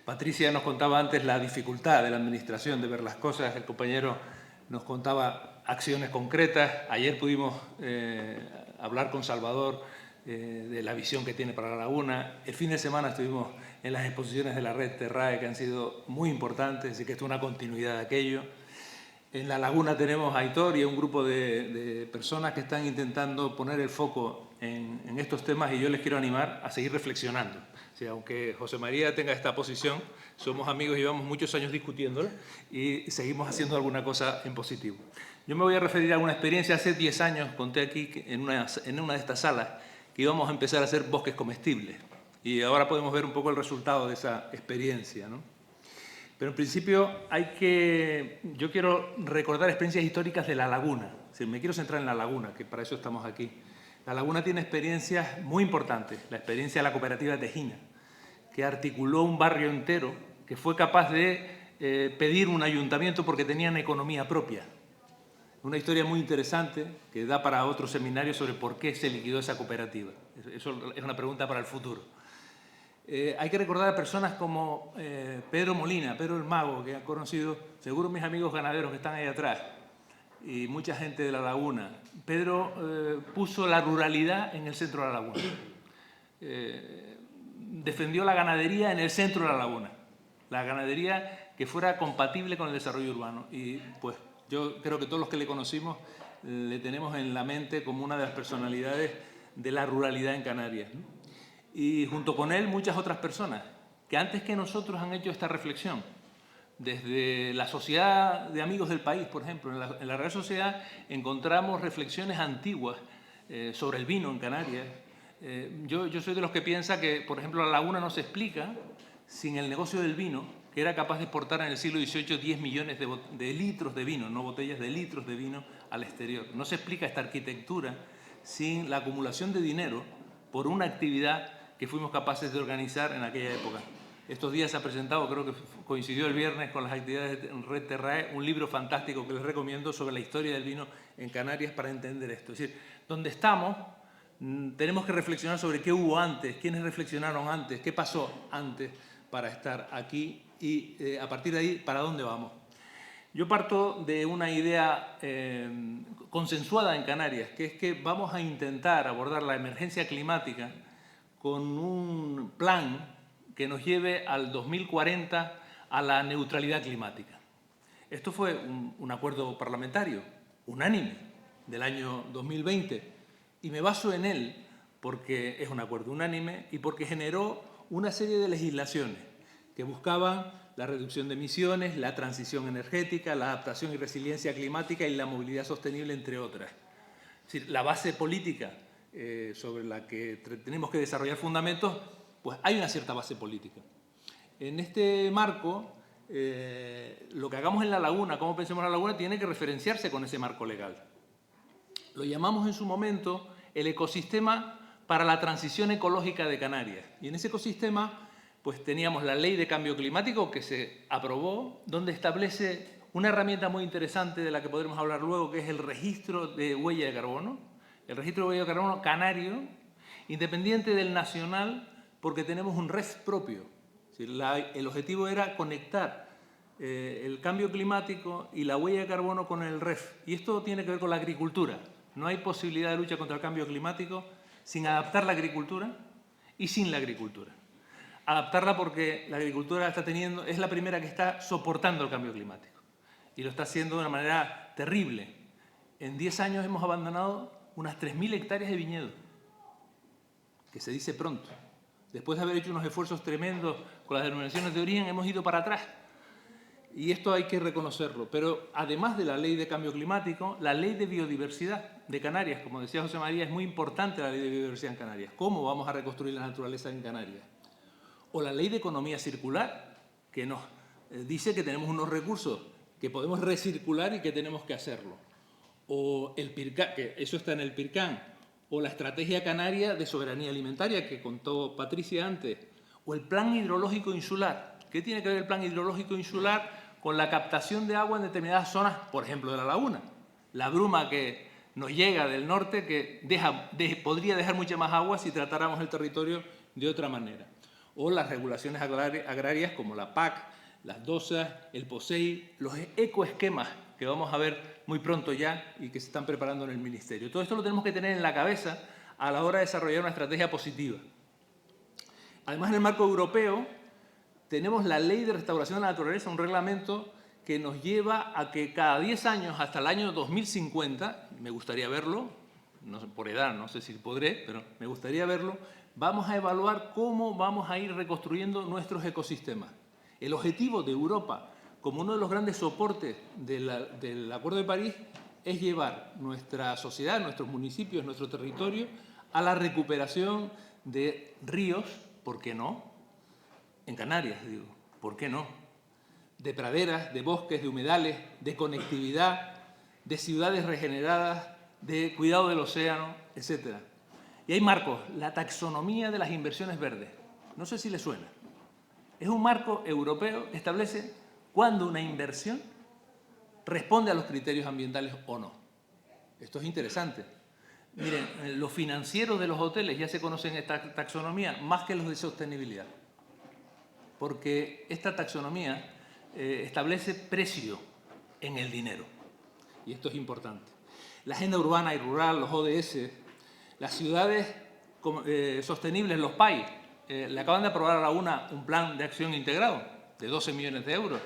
Patricia nos contaba antes la dificultad de la administración de ver las cosas, el compañero nos contaba acciones concretas. Ayer pudimos hablar con Salvador de la visión que tiene para la laguna. El fin de semana estuvimos en las exposiciones de la red Terrae, que han sido muy importantes, así que esto es una continuidad de aquello. En la laguna tenemos a Aitor y a un grupo de personas que están intentando poner el foco en estos temas, y yo les quiero animar a seguir reflexionando. O sea, aunque José María tenga esta posición, somos amigos y llevamos muchos años discutiéndola y seguimos haciendo alguna cosa en positivo. Yo me voy a referir a una experiencia. Hace 10 años conté aquí en una de estas salas que íbamos a empezar a hacer bosques comestibles, y ahora podemos ver un poco el resultado de esa experiencia, ¿no? Pero en principio yo quiero recordar experiencias históricas de la laguna. O sea, me quiero centrar en la laguna, que para eso estamos aquí. La laguna tiene experiencias muy importantes. La experiencia de la cooperativa Tejina, que articuló un barrio entero, que fue capaz de pedir un ayuntamiento porque tenían economía propia. Una historia muy interesante que da para otro seminario sobre por qué se liquidó esa cooperativa. Eso es una pregunta para el futuro. Hay que recordar a personas como Pedro Molina, Pedro el Mago, que han conocido seguro mis amigos ganaderos que están ahí atrás, y mucha gente de la laguna. Pedro puso la ruralidad en el centro de la laguna. Defendió la ganadería en el centro de la laguna. La ganadería que fuera compatible con el desarrollo urbano. Y pues yo creo que todos los que le conocimos le tenemos en la mente como una de las personalidades de la ruralidad en Canarias, ¿no? Y junto con él muchas otras personas que antes que nosotros han hecho esta reflexión. Desde la Sociedad de Amigos del País, por ejemplo, en la Real Sociedad encontramos reflexiones antiguas sobre el vino en Canarias. Yo soy de los que piensa que, por ejemplo, la laguna no se explica sin el negocio del vino, que era capaz de exportar en el siglo XVIII 10 millones de litros de vino, no botellas, de litros de vino al exterior. No se explica esta arquitectura sin la acumulación de dinero por una actividad que fuimos capaces de organizar en aquella época. Estos días se ha presentado, creo que coincidió el viernes con las actividades de Red Terrae, un libro fantástico que les recomiendo sobre la historia del vino en Canarias para entender esto. Es decir, donde estamos tenemos que reflexionar sobre qué hubo antes, quiénes reflexionaron antes, qué pasó antes para estar aquí y a partir de ahí, ¿para dónde vamos? Yo parto de una idea consensuada en Canarias, que es que vamos a intentar abordar la emergencia climática con un plan que nos lleve al 2040 a la neutralidad climática. Esto fue un acuerdo parlamentario unánime del año 2020 y me baso en él porque es un acuerdo unánime y porque generó una serie de legislaciones que buscaban la reducción de emisiones, la transición energética, la adaptación y resiliencia climática y la movilidad sostenible, entre otras. Es decir, la base política sobre la que tenemos que desarrollar fundamentos, pues hay una cierta base política. En este marco, lo que hagamos en la laguna, cómo pensemos en la laguna, tiene que referenciarse con ese marco legal. Lo llamamos en su momento el ecosistema para la transición ecológica de Canarias. Y en ese ecosistema pues teníamos la Ley de Cambio Climático que se aprobó, donde establece una herramienta muy interesante de la que podremos hablar luego, que es el registro de huella de carbono. El registro de huella de carbono canario, independiente del nacional, porque tenemos un REF propio. Es decir, el objetivo era conectar el cambio climático y la huella de carbono con el REF. Y esto tiene que ver con la agricultura. No hay posibilidad de lucha contra el cambio climático sin adaptar la agricultura y sin la agricultura. Adaptarla porque la agricultura es la primera que está soportando el cambio climático. Y lo está haciendo de una manera terrible. En 10 años hemos abandonado unas 3.000 hectáreas de viñedo, que se dice pronto. Después de haber hecho unos esfuerzos tremendos con las denominaciones de origen, hemos ido para atrás. Y esto hay que reconocerlo. Pero además de la Ley de Cambio Climático, la Ley de Biodiversidad de Canarias, como decía José María, es muy importante la Ley de Biodiversidad en Canarias. ¿Cómo vamos a reconstruir la naturaleza en Canarias? O la Ley de Economía Circular, que nos dice que tenemos unos recursos que podemos recircular y que tenemos que hacerlo. O el PIRCAN, que eso está en el PIRCAN. O la Estrategia Canaria de Soberanía Alimentaria, que contó Patricia antes. O el Plan Hidrológico Insular. ¿Qué tiene que ver el Plan Hidrológico Insular con la captación de agua en determinadas zonas, por ejemplo, de la laguna? La bruma que nos llega del norte que podría dejar mucha más agua si tratáramos el territorio de otra manera. o las regulaciones agrarias como la PAC, las DOSAs, el POSEI, los ecoesquemas que vamos a ver muy pronto ya y que se están preparando en el Ministerio. Todo esto lo tenemos que tener en la cabeza a la hora de desarrollar una estrategia positiva. Además, en el marco europeo tenemos la Ley de Restauración de la Naturaleza, un reglamento que nos lleva a que cada 10 años, hasta el año 2050, me gustaría verlo, no sé, por edad no sé si podré, pero me gustaría verlo, vamos a evaluar cómo vamos a ir reconstruyendo nuestros ecosistemas. El objetivo de Europa, como uno de los grandes soportes del Acuerdo de París, es llevar nuestra sociedad, nuestros municipios, nuestro territorio, a la recuperación de ríos, ¿por qué no? En Canarias, digo, ¿por qué no? De praderas, de bosques, de humedales, de conectividad, de ciudades regeneradas, de cuidado del océano, etc. Y hay marcos, la taxonomía de las inversiones verdes. No sé si les suena. Es un marco europeo que establece cuándo una inversión responde a los criterios ambientales o no. Esto es interesante. Miren, los financieros de los hoteles ya se conocen esta taxonomía más que los de sostenibilidad, porque esta taxonomía establece precio en el dinero, y esto es importante. La agenda urbana y rural, los ODS, las ciudades sostenibles, los PAI, le acaban de aprobar a la UNA un plan de acción integrado de 12 millones de euros.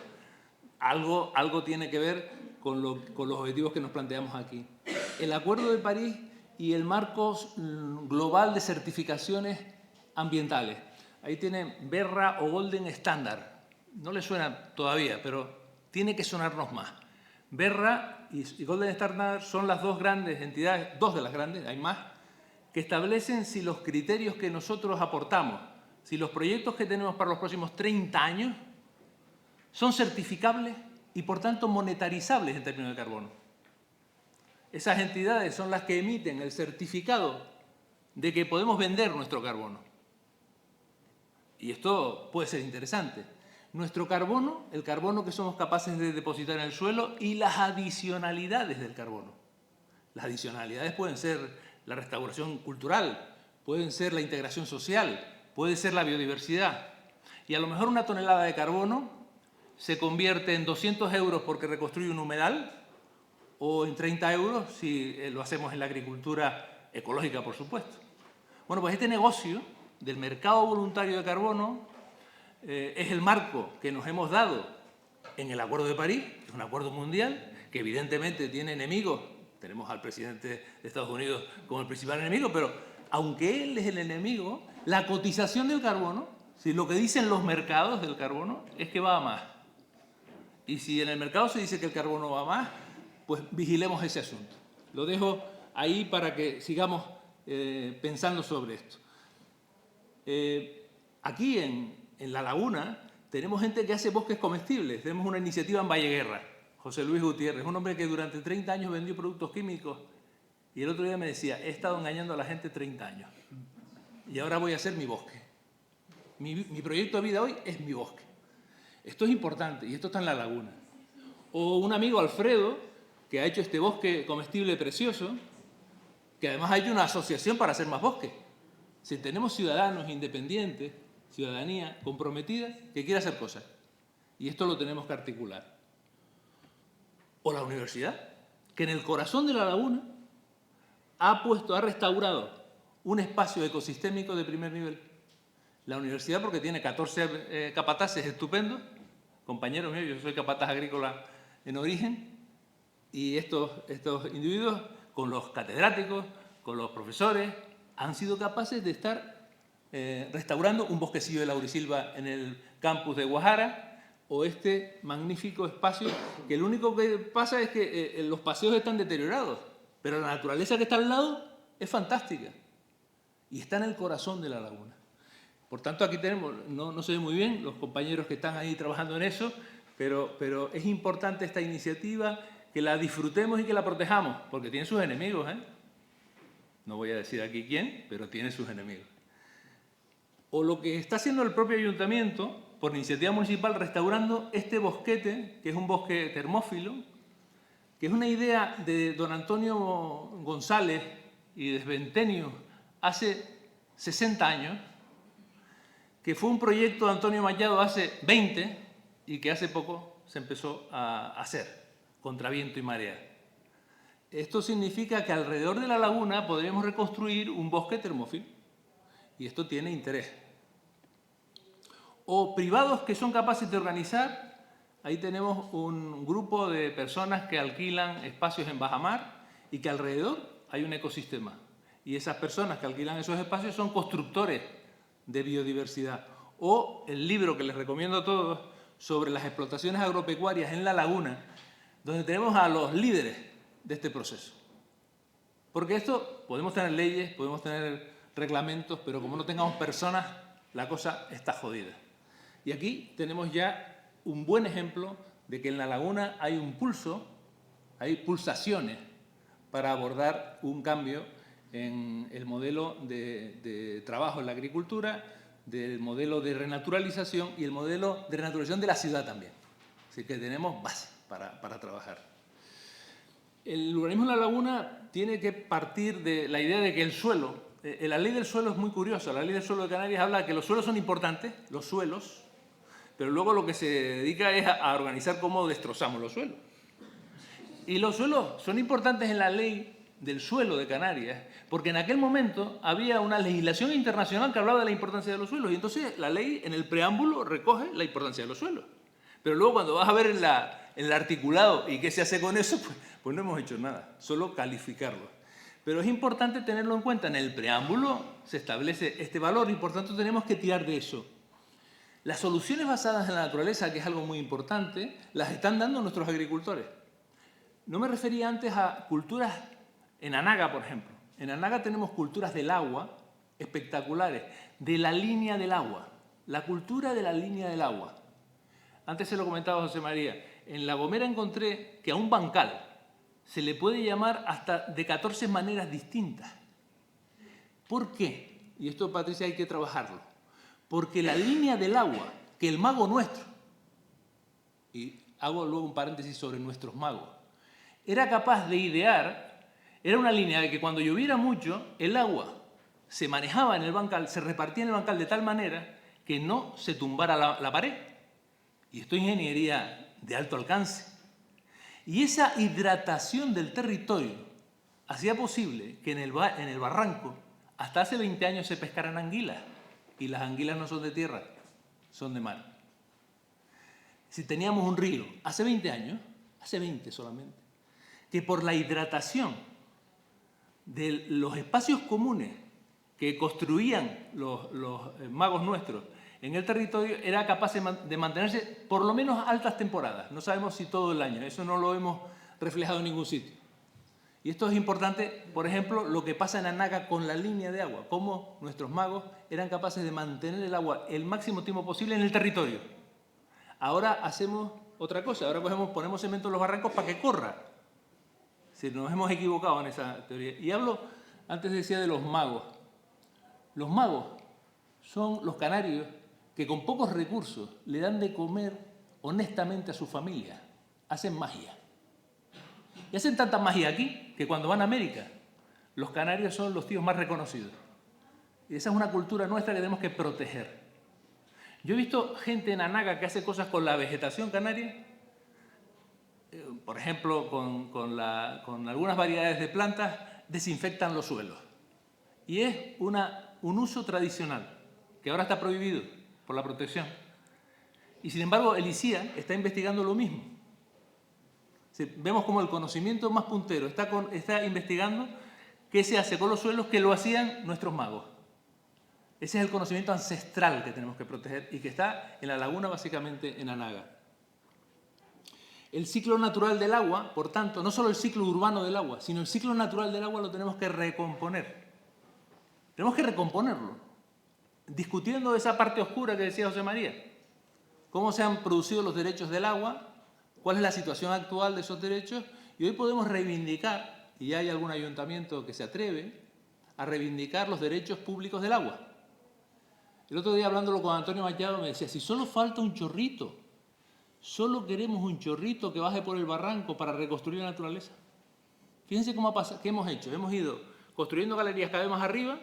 Algo tiene que ver con los objetivos que nos planteamos aquí. El Acuerdo de París y el marco global de certificaciones ambientales. Ahí tienen BRRA o Golden Standard. No les suena todavía, pero tiene que sonarnos más. BRRA y Golden Standard son las dos grandes entidades, dos de las grandes, hay más, que establecen si los criterios que nosotros aportamos, si los proyectos que tenemos para los próximos 30 años son certificables y, por tanto, monetarizables en términos de carbono. Esas entidades son las que emiten el certificado de que podemos vender nuestro carbono. Y esto puede ser interesante. Nuestro carbono, el carbono que somos capaces de depositar en el suelo y las adicionalidades del carbono. Las adicionalidades pueden ser la restauración cultural, pueden ser la integración social, puede ser la biodiversidad. Y a lo mejor una tonelada de carbono se convierte en 200 euros porque reconstruye un humedal, o en 30 euros si lo hacemos en la agricultura ecológica, por supuesto. Bueno, pues este negocio del mercado voluntario de carbono es el marco que nos hemos dado en el Acuerdo de París, que es un acuerdo mundial, que evidentemente tiene enemigos. Tenemos al presidente de Estados Unidos como el principal enemigo, pero aunque él es el enemigo, la cotización del carbono, si lo que dicen los mercados del carbono, es que va a más. Y si en el mercado se dice que el carbono va a más, pues vigilemos ese asunto. Lo dejo ahí para que sigamos pensando sobre esto. Aquí en La Laguna tenemos gente que hace bosques comestibles. Tenemos una iniciativa en Valleguerra, José Luis Gutiérrez, un hombre que durante 30 años vendió productos químicos y el otro día me decía, he estado engañando a la gente 30 años y ahora voy a hacer mi bosque. Mi proyecto de vida hoy es mi bosque. Esto es importante y esto está en La Laguna. O un amigo, Alfredo, que ha hecho este bosque comestible precioso, que además ha hecho una asociación para hacer más bosques. Si tenemos ciudadanos independientes, ciudadanía comprometida, que quiere hacer cosas. Y esto lo tenemos que articular. O la universidad, que en el corazón de La Laguna ha restaurado un espacio ecosistémico de primer nivel. La universidad porque tiene 14 capataces estupendos, compañeros míos, yo soy capataz agrícola en origen, y estos individuos, con los catedráticos, con los profesores, han sido capaces de estar restaurando un bosquecillo de laurisilva en el campus de Guajara, o este magnífico espacio, que lo único que pasa es que los paseos están deteriorados, pero la naturaleza que está al lado es fantástica, y está en el corazón de La Laguna. Por tanto, aquí tenemos, no se ve muy bien los compañeros que están ahí trabajando en eso, pero es importante esta iniciativa, que la disfrutemos y que la protejamos, porque tiene sus enemigos, ¿eh? No voy a decir aquí quién, pero tiene sus enemigos. O lo que está haciendo el propio ayuntamiento, por iniciativa municipal, restaurando este bosquete, que es un bosque termófilo, que es una idea de don Antonio González y de Sventenio hace 60 años, que fue un proyecto de Antonio Machado hace 20 y que hace poco se empezó a hacer, contra viento y marea. Esto significa que alrededor de la laguna podremos reconstruir un bosque termófilo, y esto tiene interés. O privados que son capaces de organizar, ahí tenemos un grupo de personas que alquilan espacios en bajamar y que alrededor hay un ecosistema. Y esas personas que alquilan esos espacios son constructores de biodiversidad. O el libro que les recomiendo a todos sobre las explotaciones agropecuarias en la laguna, donde tenemos a los líderes de este proceso. Porque esto, podemos tener leyes, podemos tener reglamentos, pero como no tengamos personas, la cosa está jodida. Y aquí tenemos ya un buen ejemplo de que en la laguna hay un pulso, hay pulsaciones para abordar un cambio en el modelo de trabajo en la agricultura, del modelo de renaturalización y el modelo de renaturalización de la ciudad también. Así que tenemos base para trabajar. El urbanismo en la laguna tiene que partir de la idea de que el suelo, la ley del suelo es muy curiosa. La ley del suelo de Canarias habla de que los suelos son importantes, los suelos, pero luego lo que se dedica es a organizar cómo destrozamos los suelos. Y los suelos son importantes en la ley del suelo de Canarias, porque en aquel momento había una legislación internacional que hablaba de la importancia de los suelos, y entonces la ley en el preámbulo recoge la importancia de los suelos. Pero luego cuando vas a ver en el articulado y qué se hace con eso, pues no hemos hecho nada, solo calificarlo. Pero es importante tenerlo en cuenta. En el preámbulo se establece este valor y por tanto tenemos que tirar de eso. Las soluciones basadas en la naturaleza, que es algo muy importante, las están dando nuestros agricultores. No me refería antes a culturas en Anaga, por ejemplo. En Anaga tenemos culturas del agua espectaculares, de la línea del agua, la cultura de la línea del agua. Antes se lo comentaba José María, en La Gomera encontré que a un bancal se le puede llamar hasta de 14 maneras distintas. ¿Por qué? Y esto, Patricia, hay que trabajarlo. Porque la línea del agua, que el mago nuestro, y hago luego un paréntesis sobre nuestros magos, era capaz de idear, era una línea de que cuando lloviera mucho, el agua se manejaba en el bancal, se repartía en el bancal de tal manera que no se tumbara la pared. Y esto es ingeniería de alto alcance. Y esa hidratación del territorio hacía posible que en el barranco hasta hace 20 años se pescaran anguilas. Y las anguilas no son de tierra, son de mar. Si teníamos un río, hace 20 años, hace 20 solamente, que por la hidratación de los espacios comunes que construían los magos nuestros en el territorio, era capaz de mantenerse por lo menos altas temporadas. No sabemos si todo el año, eso no lo hemos reflejado en ningún sitio. Y esto es importante, por ejemplo, lo que pasa en Anaga con la línea de agua, cómo nuestros magos eran capaces de mantener el agua el máximo tiempo posible en el territorio. Ahora hacemos otra cosa, ahora ponemos cemento en los barrancos para que corra. Si nos hemos equivocado en esa teoría. Y antes decía de los magos. Los magos son los canarios que con pocos recursos le dan de comer honestamente a su familia. Hacen magia. Y hacen tanta magia aquí que cuando van a América, los canarios son los tíos más reconocidos. Y esa es una cultura nuestra que tenemos que proteger. Yo he visto gente en Anaga que hace cosas con la vegetación canaria, por ejemplo, con algunas variedades de plantas, desinfectan los suelos. Y es un uso tradicional, que ahora está prohibido por la protección. Y sin embargo, el ICIA está investigando lo mismo. Vemos como el conocimiento más puntero está investigando qué se hace con los suelos que lo hacían nuestros magos. Ese es el conocimiento ancestral que tenemos que proteger y que está en la laguna, básicamente en Anaga. El ciclo natural del agua, por tanto, no solo el ciclo urbano del agua, sino el ciclo natural del agua lo tenemos que recomponer. Tenemos que recomponerlo, discutiendo esa parte oscura que decía José María. Cómo se han producido los derechos del agua, cuál es la situación actual de esos derechos, y hoy podemos reivindicar, y hay algún ayuntamiento que se atreve a reivindicar los derechos públicos del agua. El otro día, hablándolo con Antonio Machado, me decía, si solo falta un chorrito, solo queremos un chorrito que baje por el barranco para reconstruir la naturaleza. Fíjense cómo ha pasado, qué hemos hecho. Hemos ido construyendo galerías cada vez más arriba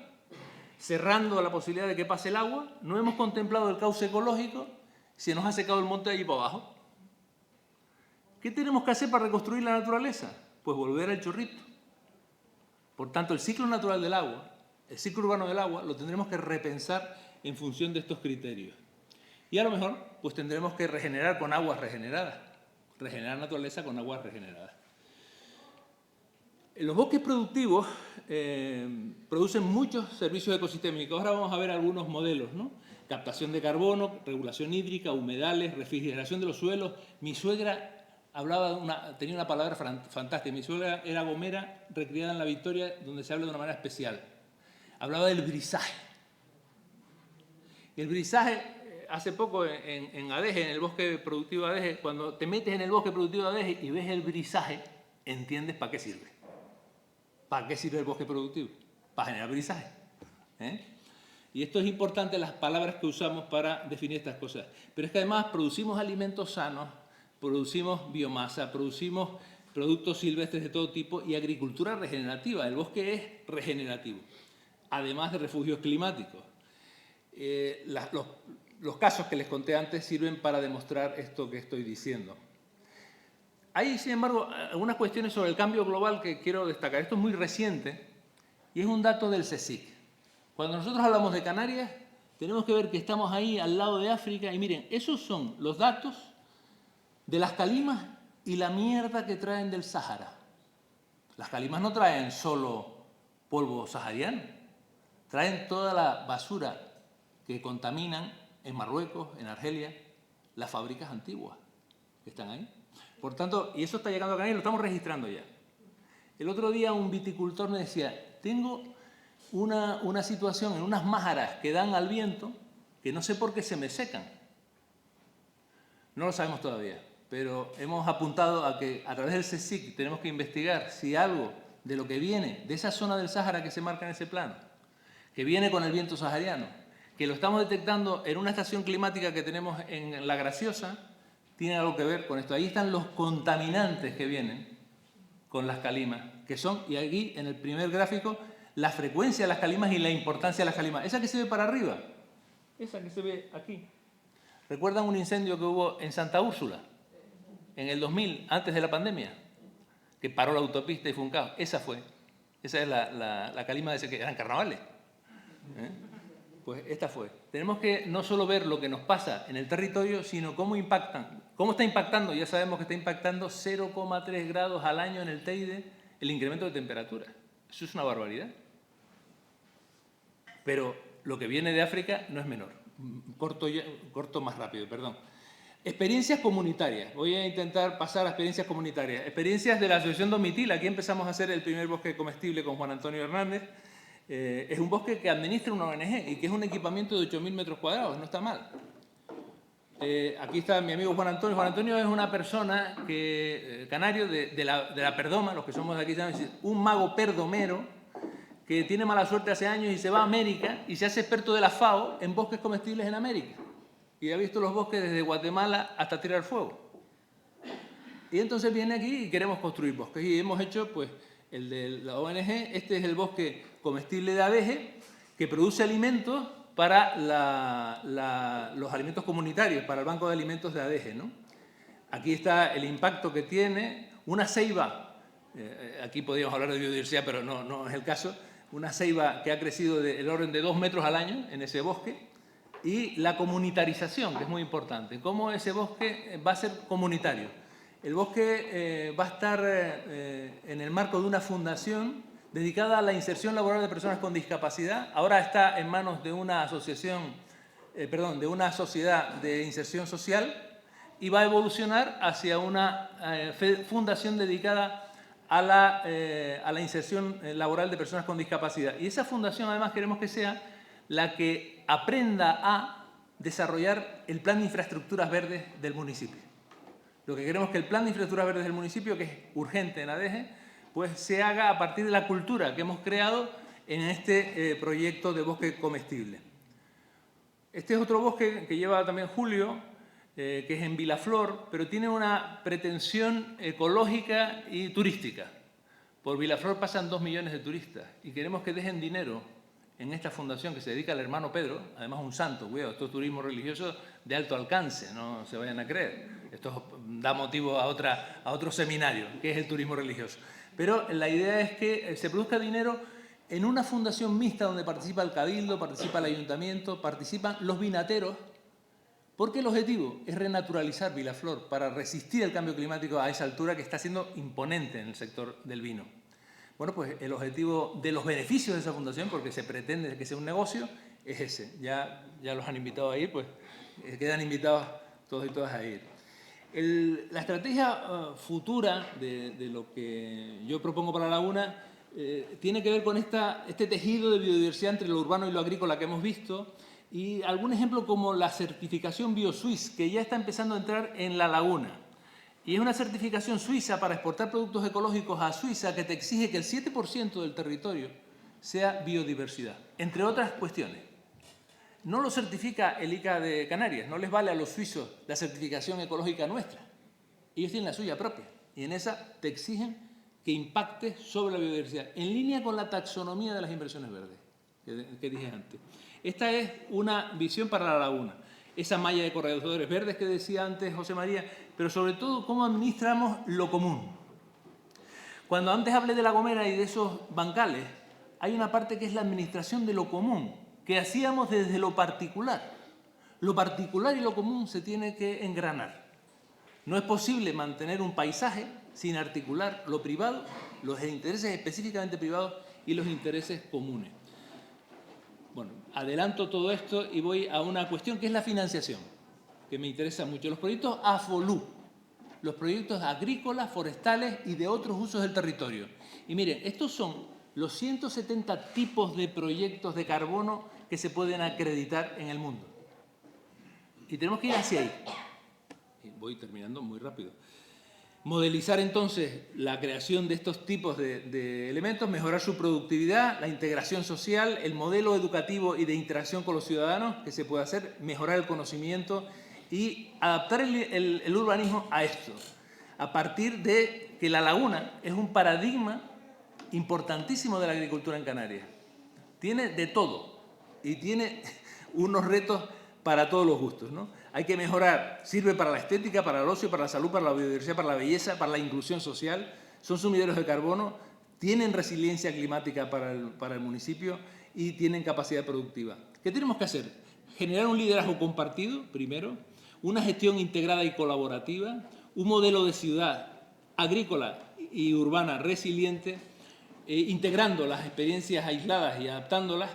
cerrando la posibilidad de que pase el agua, no hemos contemplado el cauce ecológico, se nos ha secado el monte de allí para abajo. ¿Qué tenemos que hacer para reconstruir la naturaleza? Pues volver al chorrito. Por tanto, el ciclo natural del agua, el ciclo urbano del agua, lo tendremos que repensar en función de estos criterios. Y a lo mejor, pues tendremos que regenerar con aguas regeneradas, regenerar naturaleza con aguas regeneradas. Los bosques productivos producen muchos servicios ecosistémicos. Ahora vamos a ver algunos modelos, ¿no? Captación de carbono, regulación hídrica, humedales, refrigeración de los suelos. Mi suegra tenía una palabra fantástica. Mi suegra era gomera, recriada en La Victoria, donde se habla de una manera especial. Hablaba del brisaje. Y el brisaje, hace poco en Adeje, en el bosque productivo de Adeje, cuando te metes en el bosque productivo de Adeje y ves el brisaje, entiendes para qué sirve. ¿Para qué sirve el bosque productivo? Para generar brisaje. Y esto es importante, las palabras que usamos para definir estas cosas. Pero es que además producimos alimentos sanos, producimos biomasa, producimos productos silvestres de todo tipo y agricultura regenerativa. El bosque es regenerativo, además de refugios climáticos. Los casos que les conté antes sirven para demostrar esto que estoy diciendo. Hay, sin embargo, algunas cuestiones sobre el cambio global que quiero destacar. Esto es muy reciente y es un dato del CSIC. Cuando nosotros hablamos de Canarias, tenemos que ver que estamos ahí al lado de África y miren, esos son los datos de las calimas y la mierda que traen del Sáhara. Las calimas no traen solo polvo sahariano, traen toda la basura que contaminan en Marruecos, en Argelia, las fábricas antiguas que están ahí. Por tanto, y eso está llegando a Canarias y lo estamos registrando ya. El otro día un viticultor me decía, tengo una situación en unas májaras que dan al viento que no sé por qué se me secan. No lo sabemos todavía, pero hemos apuntado a que a través del CSIC tenemos que investigar si algo de lo que viene de esa zona del Sáhara que se marca en ese plano, que viene con el viento sahariano, que lo estamos detectando en una estación climática que tenemos en La Graciosa, tiene algo que ver con esto. Ahí están los contaminantes que vienen con las calimas, que son, y aquí en el primer gráfico, la frecuencia de las calimas y la importancia de las calimas. Esa que se ve para arriba, esa que se ve aquí. ¿Recuerdan un incendio que hubo en Santa Úrsula en el 2000, antes de la pandemia? Que paró la autopista y fue un caos. Esa es la calima de ese que eran carnavales. Pues esta fue. Tenemos que no solo ver lo que nos pasa en el territorio, sino cómo impactan. ¿Cómo está impactando? Ya sabemos que está impactando 0,3 grados al año en el Teide el incremento de temperatura. Eso es una barbaridad. Pero lo que viene de África no es menor. Corto más rápido, perdón. Experiencias comunitarias. Voy a intentar pasar a experiencias comunitarias. Experiencias de la Asociación Domitil. Aquí empezamos a hacer el primer bosque comestible con Juan Antonio Hernández. Es un bosque que administra una ONG y que es un equipamiento de 8.000 metros cuadrados, no está mal. Aquí está mi amigo Juan Antonio. Juan Antonio es una persona canario de la Perdoma, los que somos de aquí, un mago perdomero que tiene mala suerte hace años y se va a América y se hace experto de la FAO en bosques comestibles en América. Y ha visto los bosques desde Guatemala hasta Tierra del Fuego. Y entonces viene aquí y queremos construir bosques. Y hemos hecho, pues, el de la ONG, este es el bosque comestible de Adeje, que produce alimentos para los alimentos comunitarios, para el Banco de Alimentos de Adeje, ¿no? Aquí está el impacto que tiene una ceiba, aquí podríamos hablar de biodiversidad, pero no es el caso, una ceiba que ha crecido del orden de 2 metros al año en ese bosque, y la comunitarización, que es muy importante, cómo ese bosque va a ser comunitario. El bosque va a estar en el marco de una fundación dedicada a la inserción laboral de personas con discapacidad. Ahora está en manos de una asociación, de una sociedad de inserción social y va a evolucionar hacia una fundación dedicada a la inserción laboral de personas con discapacidad. Y esa fundación además queremos que sea la que aprenda a desarrollar el plan de infraestructuras verdes del municipio. Lo que queremos es que el plan de infraestructuras verdes del municipio, que es urgente en Adeje, pues se haga a partir de la cultura que hemos creado en este proyecto de bosque comestible. Este es otro bosque que lleva también Julio, que es en Vilaflor, pero tiene una pretensión ecológica y turística. Por Vilaflor pasan 2 millones de turistas y queremos que dejen dinero en esta fundación que se dedica al hermano Pedro, además un santo, cuidado, esto es turismo religioso de alto alcance, no se vayan a creer. Esto da motivo a otro seminario, que es el turismo religioso. Pero la idea es que se produzca dinero en una fundación mixta donde participa el Cabildo, participa el Ayuntamiento, participan los vinateros, porque el objetivo es renaturalizar Vilaflor para resistir el cambio climático a esa altura que está siendo imponente en el sector del vino. Bueno, pues el objetivo de los beneficios de esa fundación, porque se pretende que sea un negocio, es ese. Ya los han invitado a ir, pues quedan invitados todos y todas a ir. La estrategia futura de lo que yo propongo para la laguna tiene que ver con este tejido de biodiversidad entre lo urbano y lo agrícola que hemos visto, y algún ejemplo como la certificación BioSuisse, que ya está empezando a entrar en la laguna. Y es una certificación suiza para exportar productos ecológicos a Suiza que te exige que el 7% del territorio sea biodiversidad, entre otras cuestiones. No lo certifica el ICA de Canarias, no les vale a los suizos la certificación ecológica nuestra. Ellos tienen la suya propia y en esa te exigen que impacte sobre la biodiversidad, en línea con la taxonomía de las inversiones verdes, que dije antes. Esta es una visión para la laguna, esa malla de corredores verdes que decía antes José María, pero sobre todo cómo administramos lo común. Cuando antes hablé de La Gomera y de esos bancales, hay una parte que es la administración de lo común, que hacíamos desde lo particular. Lo particular y lo común se tiene que engranar. No es posible mantener un paisaje sin articular lo privado, los intereses específicamente privados y los intereses comunes. Bueno, adelanto todo esto y voy a una cuestión que es la financiación, que me interesa mucho. Los proyectos AFOLU, los proyectos agrícolas, forestales y de otros usos del territorio. Y miren, estos son los 170 tipos de proyectos de carbono que se pueden acreditar en el mundo. Y tenemos que ir hacia ahí. Y voy terminando muy rápido. Modelizar entonces la creación de estos tipos de elementos, mejorar su productividad, la integración social, el modelo educativo y de interacción con los ciudadanos que se puede hacer, mejorar el conocimiento y adaptar el urbanismo a esto, a partir de que la laguna es un paradigma importantísimo de la agricultura en Canarias. Tiene de todo y tiene unos retos para todos los gustos, ¿no? Hay que mejorar, sirve para la estética, para el ocio, para la salud, para la biodiversidad, para la belleza, para la inclusión social, son sumideros de carbono, tienen resiliencia climática para el municipio y tienen capacidad productiva. ¿Qué tenemos que hacer? Generar un liderazgo compartido, primero, una gestión integrada y colaborativa, un modelo de ciudad agrícola y urbana resiliente, integrando las experiencias aisladas y adaptándolas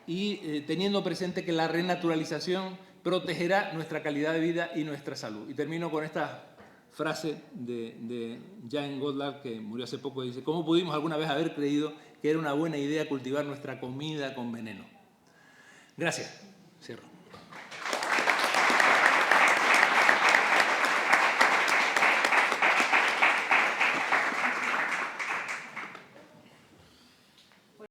y teniendo presente que la renaturalización protegerá nuestra calidad de vida y nuestra salud. Y termino con esta frase de Jane Goddard, que murió hace poco, y dice: ¿cómo pudimos alguna vez haber creído que era una buena idea cultivar nuestra comida con veneno? Gracias. Cierro.